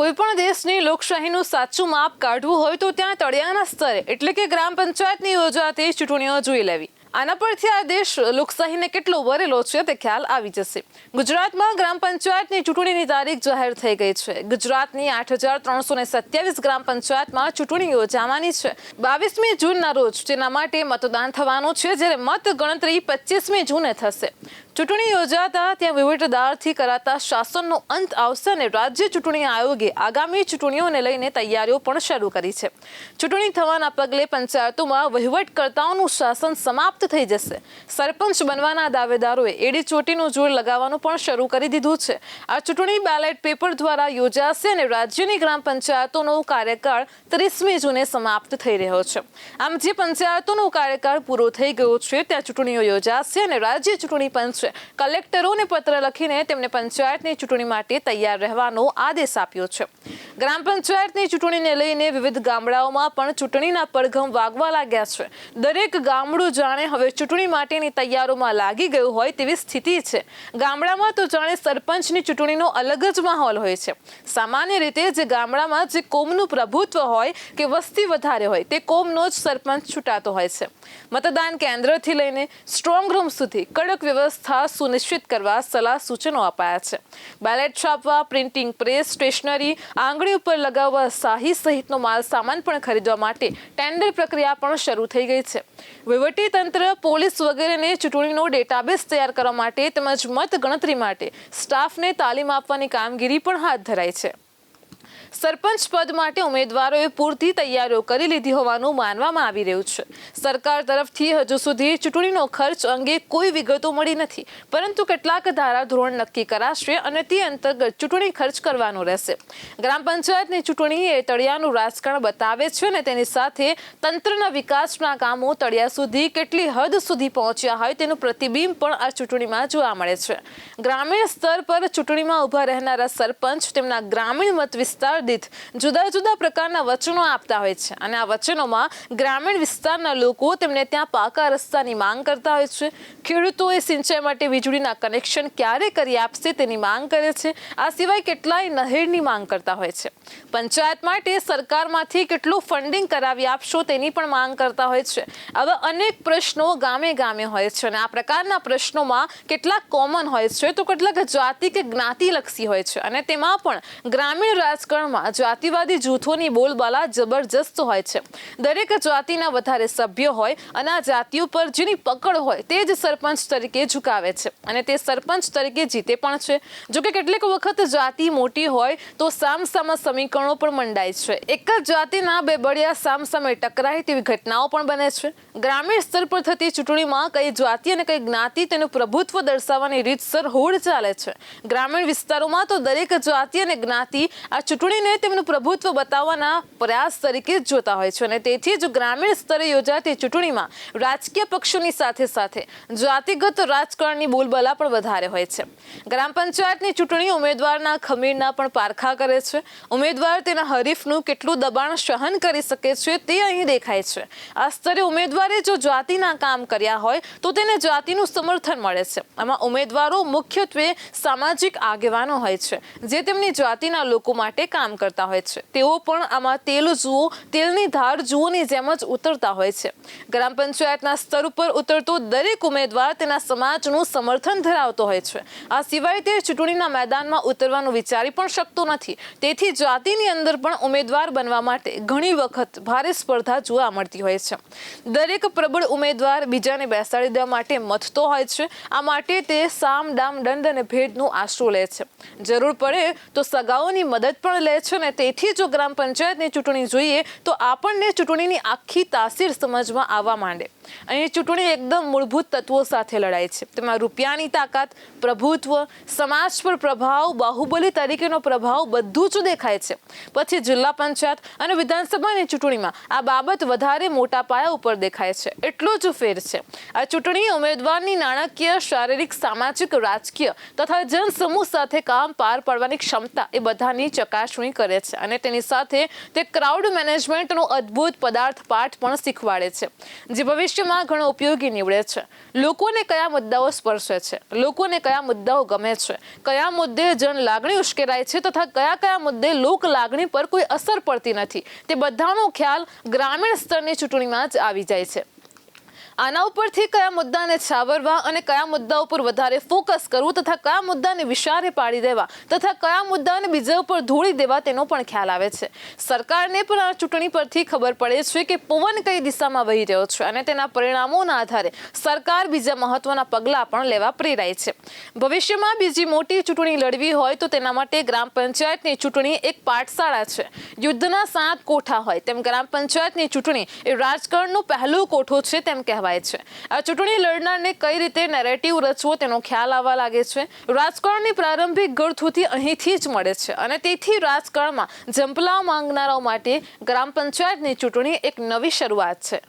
કોઈપણ દેશની લોકશાહીનું સાચું માપ કાઢવું હોય તો ત્યાં તળિયાના સ્તરે એટલે કે ગ્રામ પંચાયતની યોજાતી ચૂંટણીઓ જોઈ લેવી। આના પરથી આ દેશ લોકશાહીને કેટલો વરેલો છે તે ખ્યાલ આવી જશે। ગુજરાતમાં ગ્રામ પંચાયતની ચૂંટણીની તારીખ જાહેર થઈ ગઈ છે। ગુજરાતની 8,327 ગ્રામ પંચાયતમાં ચૂંટણી યોજાવાની છે 22મી જૂનના રોજ, જેના માટે મતદાન થવાનું છે, જ્યારે મત ગણતરી 25મી જૂને થશે। ચૂંટણી યોજાતા ત્યાં વહીવટદારથી કરાતા શાસનનો અંત આવશે અને રાજ્ય ચૂંટણી આયોગે આગામી ચૂંટણીઓને લઈને તૈયારીઓ પણ શરૂ કરી છે। ચૂંટણી થવાના પગલે પંચાયતોમાં વહીવટકર્તાઓનું શાસન સમાપ્ત થઈ જશે। સરપંચ બનવાના દાવેદારોએ એડી ચોટીનું જોર લગાવવાનું પણ શરૂ કરી દીધું છે। આ ચૂંટણી બેલેટ પેપર દ્વારા યોજાશે અને રાજ્યની ગ્રામ પંચાયતોનો કાર્યકાળ 30મી જૂને સમાપ્ત થઈ રહ્યો છે। આમ જે પંચાયતોનો કાર્યકાળ પૂરો થઈ ગયો છે ત્યાં ચૂંટણીઓ યોજાશે અને રાજ્ય ચૂંટણી પંચ કલેક્ટરોને પત્ર લખીને તેમને પંચાયતની ચૂંટણી માટે તૈયાર રહેવાનો આદેશ આપ્યો છે। ગ્રામ પંચાયતની ચૂંટણીને લઈને વિવિધ ગામડાઓમાં પણ ચૂંટણીના પડઘમ વાગવા લાગ્યા છે। દરેક ગામડું જાણે હવે ચૂંટણી માટેની તૈયારીઓમાં લાગી ગયું હોય તેવી સ્થિતિ છે। ગામડામાં તો જાણે સરપંચની ચૂંટણીનો અલગ જ માહોલ હોય છે। સામાન્ય રીતે જે ગામડામાં જે કોમનું પ્રભુત્વ હોય કે વસ્તી વધારે હોય તે કોમનો જ સરપંચ ચૂંટાતો હોય છે। મતદાન કેન્દ્રથી લઈને સ્ટ્રોંગ રૂમ સુધી કડક વ્યવસ્થા સુનિશ્ચિત કરવા સલાહ સૂચનો અપાયા છે। બેલેટ છાપવા, પ્રિન્ટિંગ પ્રેસ, સ્ટેશનરી, આંગળી ઉપર લગાવવા શાહી સહિતનો માલ સામાન પણ ખરીદવા માટે ટેન્ડર પ્રક્રિયા પણ શરૂ થઈ ગઈ છે। વહીવટી તંત્ર, પોલીસ વગેરેને ચૂંટણીનો ડેટાબેઝ તૈયાર કરવા માટે તેમજ મત ગણતરી માટે સ્ટાફને તાલીમ આપવાની કામગીરી પણ હાથ ધરાઈ છે। સરપંચ પદ માટે ઉમેદવારોએ પૂરતી તૈયારીઓ કરી લીધી હોવાનું માનવામાં આવી રહ્યું છે। સરકાર તરફથી હજુ સુધી ચૂંટણીનો ખર્ચ અંગે કોઈ વિગતો મળી નથી, પરંતુ કેટલાક ધારાધોરણ નક્કી કરાશે અને તે અંતર્ગત ચૂંટણી ખર્ચ કરવાનો રહેશે। ગ્રામ પંચાયતની ચૂંટણી એ તળિયાનું રાજકારણ બતાવે છે અને તેની સાથે તંત્રના વિકાસના કામો તળિયા સુધી કેટલી હદ સુધી પહોંચ્યા હોય તેનું પ્રતિબિંબ પણ આ ચૂંટણીમાં જોવા મળે છે। ગ્રામીણ સ્તર પર ચૂંટણીમાં ઉભા રહેનારા સરપંચ તેમના ગ્રામીણ મત વિસ્તાર દીઠ જુદા જુદા પ્રકારના વચનો આપતા હોય છે અને આ વચનોમાં ગ્રામીણ વિસ્તારના લોકો તેમને ત્યાં પાકા રસ્તાની માંગ કરતા હોય છે। ખેડૂતોએ સિંચાઈ માટે વીજળીના કનેક્શન ક્યારે કરી આપશે તેની માંગ કરે છે। આ સિવાય કેટલાય નહેરની માંગ કરતા હોય છે। પંચાયત માટે સરકારમાંથી કેટલું ફંડિંગ કરાવી આપશો તેની પણ માંગ કરતા હોય છે। આવા અનેક પ્રશ્નો ગામે ગામે હોય છે અને આ પ્રકારના પ્રશ્નોમાં કેટલાક કોમન હોય છે તો કેટલાક જાતિ કે જ્ઞાતિ લક્ષી હોય છે અને તેમાં પણ ગ્રામીણ રાજકારણ જાતિવાદી જૂથોની બોલબાલા જબરજસ્ત હોય છે। દરેક જાતિના વધારે સભ્યો હોય અને આ જાતિઓ પર જેની પકડ હોય તે જ સરપંચ તરીકે ઝુકાવે છે અને તે સરપંચ તરીકે જીતે પણ છે। જો કે કેટલીક વખત જાતિ મોટી હોય તો સામસામા સમીકરણો પણ મંડાય છે। એક જ જાતિના બે બળિયા સામસામે ટકરાય તેવી ઘટનાઓ પણ બને છે। ગ્રામીણ સ્તર પર થતી ચૂંટણીમાં કઈ જાતિ અને કઈ જ્ઞાતિ તેનું પ્રભુત્વ દર્શાવવાની રીતસર હોડ ચાલે છે। ગ્રામીણ વિસ્તારોમાં તો દરેક જાતિ અને જ્ઞાતિ આ ચૂંટણીને તેમનું પ્રભુત્વ બતાવવાના પ્રયાસ તરીકે જ જોતા હોય છે અને તેથી જ ગ્રામીણ સ્તરે યોજાતી ચૂંટણીમાં રાજકીય પક્ષોની સાથે સાથે જાતિગત રાજકારણની બોલબાલા પણ વધારે હોય છે। ગ્રામ પંચાયતની ચૂંટણી ઉમેદવારના ખમીરના પણ પારખા કરે છે। ઉમેદવાર તેના હરીફનું કેટલું દબાણ સહન કરી શકે છે તે અહીં દેખાય છે। આ સ્તરે ઉમેદવારે જો જાતિના કામ કર્યા હોય તો તેને જાતિનું સમર્થન મળે છે। આમાં ઉમેદવારો મુખ્યત્વે સામાજિક આગેવાનો હોય છે જે તેમની જાતિના લોકો માટે કામ કરતા હોય છે। તેઓ પણ આમાં તેલ જુઓ, તેલની ધાર જુઓની જેમ જ ઉતરતા હોય છે। ગ્રામ પંચાયતના સ્તર ઉપર ઉતરતો દરેક ઉમેદવાર તેના સમાજનું સમર્થન ધરાવતો હોય છે। આ સિવાય તે ચૂંટણીના મેદાનમાં ઉતરવાનું વિચારી પણ શકતો નથી। તેથી જાતિની અંદર પણ ઉમેદવાર બનવા માટે ઘણી વખત ભારે સ્પર્ધા જોવા મળતી હોય છે। દરેક પ્રબળ ઉમેદવાર બીજાને બેસાડી દેવા માટે મથતો હોય છે। આ માટે તે સામ, દામ, દંડ અને ભેદનો આશરો લે છે। જરૂર પડે તો સગાઓની મદદ પણ લે છે અને તેથી જો ગ્રામ પંચાયતની ચૂંટણી જોઈએ તો આપણને ચૂંટણીની આખી તાસીર સમજમાં આવવા માંડે। અહીં ચૂંટણી એકદમ મૂળભૂત તત્વો સાથે લડાય છે। તેમાં રૂપિયાની તાકાત, પ્રભુત્વ, સમાજ પર પ્રભાવ, બાહુબલી તરીકેનો પ્રભાવ બધું જ દેખાય છે। પછી જિલ્લા પંચાયત અને વિધાનસભાની ચૂંટણીમાં આ બાબત વધારે મોટા પાયા ઉપર દેખાય છે। એટલો જ ફેર છે। આ ચૂંટણી ઉમેદવારની નાણાકીય, શારીરિક, સામાજિક, રાજકીય તથા જનસમૂહ સાથે કામ પાર પાડવાની ક્ષમતા એ બધાની ચકાસણી ચૂંટણી કરે છે અને તેની સાથે તે ક્રાઉડ મેનેજમેન્ટનો અદ્ભુત પદાર્થ પાઠ પણ શીખવાડે છે, જે ભવિષ્યમાં ઘણો ઉપયોગી નીવડે છે. લોકોને કયા મુદ્દાઓ સ્પર્શે છે, લોકોને કયા મુદ્દાઓ ગમે છે, કયા મુદ્દે જન લાગણી ઉશ્કેરાય છે તથા કયા મુદ્દે લોક લાગણી પર કોઈ અસર પડતી નથી, તે બધાનો ખ્યાલ ગ્રામીણ સ્તરની ચૂંટણીમાં જ આવી જાય છે. આના ઉપરથી કયા મુદ્દાને છાવરવા અને કયા મુદ્દા ઉપર વધારે ફોકસ કરવું તથા કયા મુદ્દાને વિચારે પાડી દેવા તથા કયા મુદ્દાને બીજા ઉપર ધોળી દેવા તેનો પણ ખ્યાલ આવે છે. સરકારને પણ આ ચૂંટણી પરથી ખબર પડે છે કે પવન કઈ દિશામાં વહી રહ્યો છે અને તેના પરિણામોના આધારે સરકાર બીજા મહત્વના પગલાં પણ લેવા પ્રેરાય છે. ભવિષ્યમાં બીજી મોટી ચૂંટણી લડવી હોય તો તેના માટે ગ્રામ પંચાયતની ચૂંટણી એક પાઠશાળા છે. યુદ્ધના 7 કોઠા હોય તેમ ગ્રામ પંચાયતની ચૂંટણી એ રાજકારણનો પહેલો કોઠો છે તેમ કહેવાય છે. આ ચૂંટણી લડનારને કઈ રીતે નેરેટિવ રચવો તેનો ખ્યાલ આવવા લાગે છે. રાજકારણની પ્રારંભિક ગળથૂથી અહીંથી જ મળે છે અને તેથી રાજકારણમાં ઝંપલાવ માંગનારાઓ માટે ગ્રામ પંચાયતની ચૂંટણી એક નવી શરૂઆત છે.